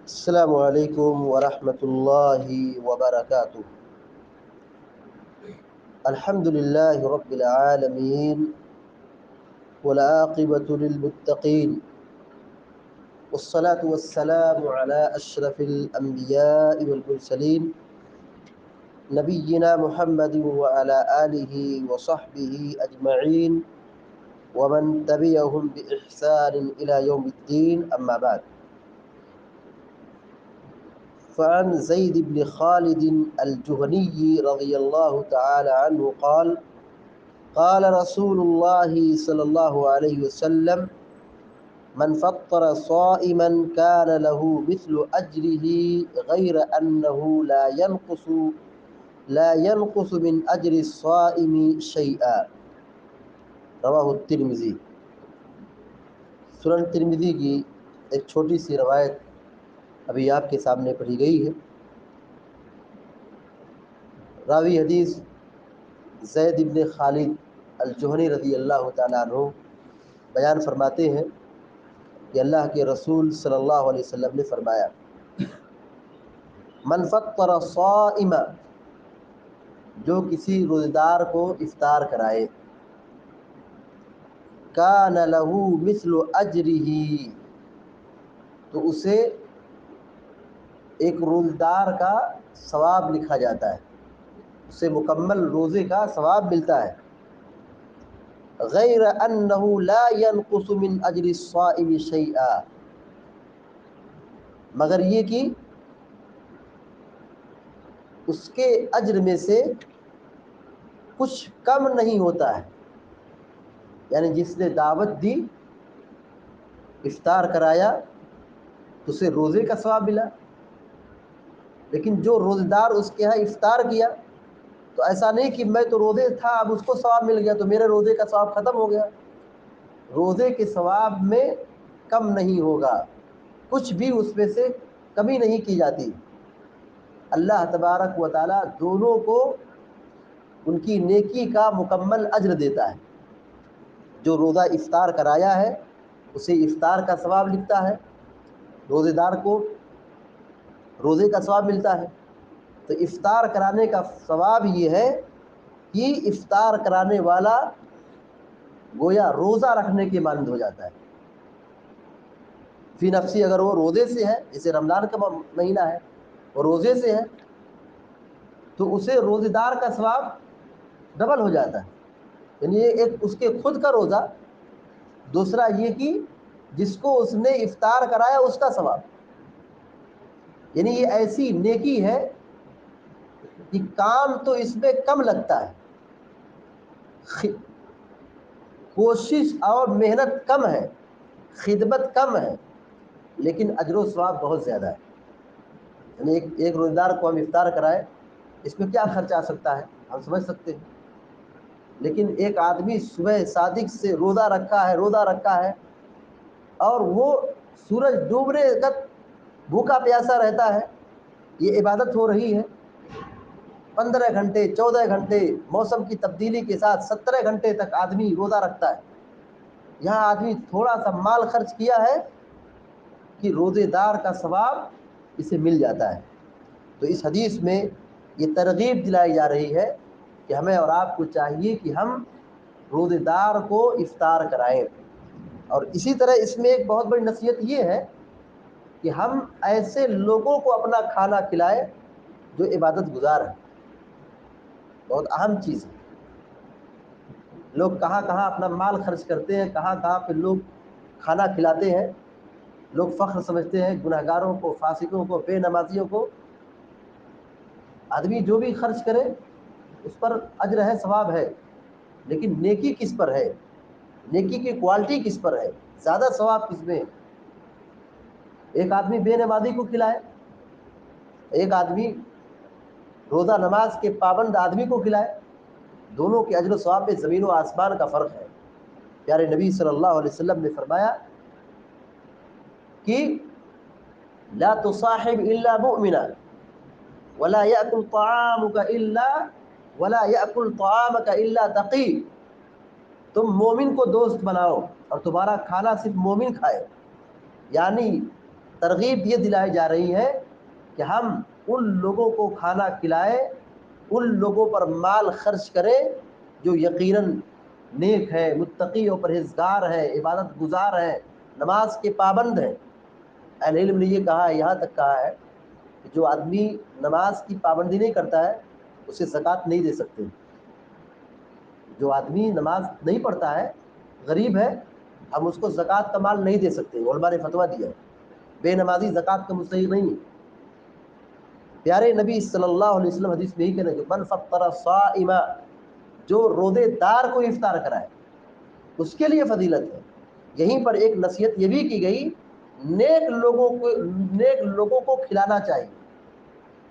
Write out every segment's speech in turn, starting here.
السلام علیکم ورحمۃ اللہ وبرکاتہ۔ الحمد للہ رب العالمین والعاقبۃ للمتقین والصلاة والسلام علی اشرف الانبیاء والمرسلین نبینا محمد وعلی آلہ وصحبہ اجمعین ومن تبعہم بإحسان الی یوم الدین، اما بعد۔ فعن زید بن خالد الجهني رضی اللہ تعالی عنہ قال قال رسول اللہ صلی اللہ علیہ وسلم من فطر صائما كان له مثل أجره غير أنه لا ينقص من أجر الصائم شيئا، رواہ الترمذی۔ سنن ترمذی کی ایک چھوٹی سی روایت ابھی آپ کے سامنے پڑھی گئی ہے۔ راوی حدیث زید بن خالد الجہنی رضی اللہ تعالیٰ عنہ بیان فرماتے ہیں کہ اللہ کے رسول صلی اللہ علیہ وسلم نے فرمایا، من فطر صائما، جو کسی روزہ دار کو افطار کرائے، کان لہ مثل اجرہ، تو اسے ایک روزہ دار کا ثواب لکھا جاتا ہے، اسے مکمل روزے کا ثواب ملتا ہے۔ غیر انہ لا ينقص من اجر الصائم شیئا، مگر یہ کہ اس کے اجر میں سے کچھ کم نہیں ہوتا ہے۔ یعنی جس نے دعوت دی، افطار کرایا، تو اسے روزے کا ثواب ملا، لیکن جو روزہ دار اس کے ہاں افطار کیا تو ایسا نہیں کہ میں تو روزے تھا اب اس کو ثواب مل گیا تو میرے روزے کا ثواب ختم ہو گیا۔ روزے کے ثواب میں کم نہیں ہوگا، کچھ بھی اس میں سے کمی نہیں کی جاتی۔ اللہ تبارک و تعالیٰ دونوں کو ان کی نیکی کا مکمل اجر دیتا ہے۔ جو روزہ افطار کرایا ہے اسے افطار کا ثواب لکھتا ہے، روزے دار کو روزے کا ثواب ملتا ہے۔ تو افطار کرانے کا ثواب یہ ہے کہ افطار کرانے والا گویا روزہ رکھنے کے مانند ہو جاتا ہے۔ فی نفسی، اگر وہ روزے سے ہے، جیسے رمضان کا مہینہ ہے وہ روزے سے ہے تو اسے روزے دار کا ثواب ڈبل ہو جاتا ہے۔ یعنی یہ ایک اس کے خود کا روزہ، دوسرا یہ کہ جس کو اس نے افطار کرایا اس کا ثواب۔ یعنی یہ ایسی نیکی ہے کہ کام تو اس میں کم لگتا ہے، کوشش اور محنت کم ہے، خدمت کم ہے، لیکن اجر و ثواب بہت زیادہ ہے۔ یعنی ایک روزہ دار کو ہم افطار کرائے، اس میں کیا خرچ آ سکتا ہے ہم سمجھ سکتے ہیں، لیکن ایک آدمی صبح صادق سے روزہ رکھا ہے اور وہ سورج ڈوبنے تک بھوکا پیاسا رہتا ہے، یہ عبادت ہو رہی ہے۔ 15 گھنٹے 14 گھنٹے موسم کی تبدیلی کے ساتھ 17 گھنٹے تک آدمی روزہ رکھتا ہے، یہاں آدمی تھوڑا سا مال خرچ کیا ہے کہ روزے دار کا ثواب اسے مل جاتا ہے۔ تو اس حدیث میں یہ ترغیب دلائی جا رہی ہے کہ ہمیں اور آپ کو چاہیے کہ ہم روزے دار کو افطار کرائیں۔ اور اسی طرح اس میں ایک بہت بڑی نصیحت یہ ہے کہ ہم ایسے لوگوں کو اپنا کھانا کھلائیں جو عبادت گزار ہیں، بہت اہم چیز ہے۔ لوگ کہاں کہاں اپنا مال خرچ کرتے ہیں، کہاں کہاں پہ لوگ کھانا کھلاتے ہیں، لوگ فخر سمجھتے ہیں گناہگاروں کو، فاسقوں کو، بے نمازیوں کو۔ آدمی جو بھی خرچ کرے اس پر اجر ہے، ثواب ہے، لیکن نیکی کس پر ہے، نیکی کی کوالٹی کس پر ہے، زیادہ ثواب کس میں ہے۔ ایک آدمی بے نمازی کو کھلائے، ایک آدمی روزہ نماز کے پابند آدمی کو کھلائے، دونوں کے اجر و ثواب میں زمین و آسمان کا فرق ہے۔ پیارے نبی صلی اللہ علیہ وسلم نے فرمایا کہ لا تصاحب الا مؤمنا ولا يأكل طعامك الا تقی، تم مومن کو دوست بناؤ اور تمہارا کھانا صرف مومن کھائے۔ یعنی ترغیب یہ دلائی جا رہی ہے کہ ہم ان لوگوں کو کھانا کھلائیں، ان لوگوں پر مال خرچ کریں جو یقیناً نیک ہے، متقی اور پرہیزگار ہے، عبادت گزار ہے، نماز کے پابند ہیں۔ اہل علم نے یہ کہا ہے، یہاں تک کہا ہے کہ جو آدمی نماز کی پابندی نہیں کرتا ہے اسے زکوٰۃ نہیں دے سکتے۔ جو آدمی نماز نہیں پڑھتا ہے، غریب ہے، ہم اس کو زکوٰۃ کا مال نہیں دے سکتے۔ علماء نے فتویٰ دیا ہے، بے نمازی زکوٰۃ کا مستحق نہیں ہے۔ پیارے نبی صلی اللہ علیہ وسلم حدیث میں یہی کہنا کہ من فطر صائما، جو روزے دار کو افطار کرائے اس کے لیے فضیلت ہے۔ یہیں پر ایک نصیحت یہ بھی کی گئی، نیک لوگوں کو کھلانا چاہیے۔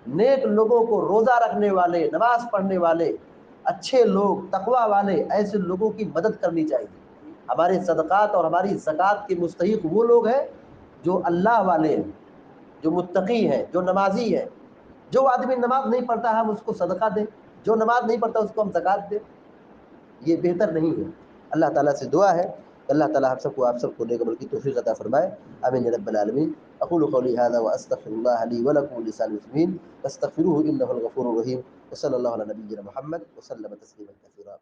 نیک لوگوں کو، روزہ رکھنے والے، نماز پڑھنے والے، اچھے لوگ، تقوی والے، ایسے لوگوں کی مدد کرنی چاہیے۔ ہمارے صدقات اور ہماری زکوٰۃ کے مستحق وہ لوگ ہیں جو اللہ والے ہیں، جو متقی ہیں، جو نمازی ہیں۔ جو آدمی نماز نہیں پڑھتا ہم اس کو صدقہ دیں، جو نماز نہیں پڑھتا اس کو ہم زکوٰۃ دیں، یہ بہتر نہیں ہے۔ اللہ تعالیٰ سے دعا ہے کہ اللہ تعالیٰ آپ سب کو نیک عمل کی توفیق عطا فرمائے، آمین یا رب العالمین۔ اقول قولی هذا واستغفر الله لي ولكم ولسائر المسلمين فاستغفروه انه الغفور الرحيم، وصلى الله على نبينا محمد وسلم تسليما كثيرا۔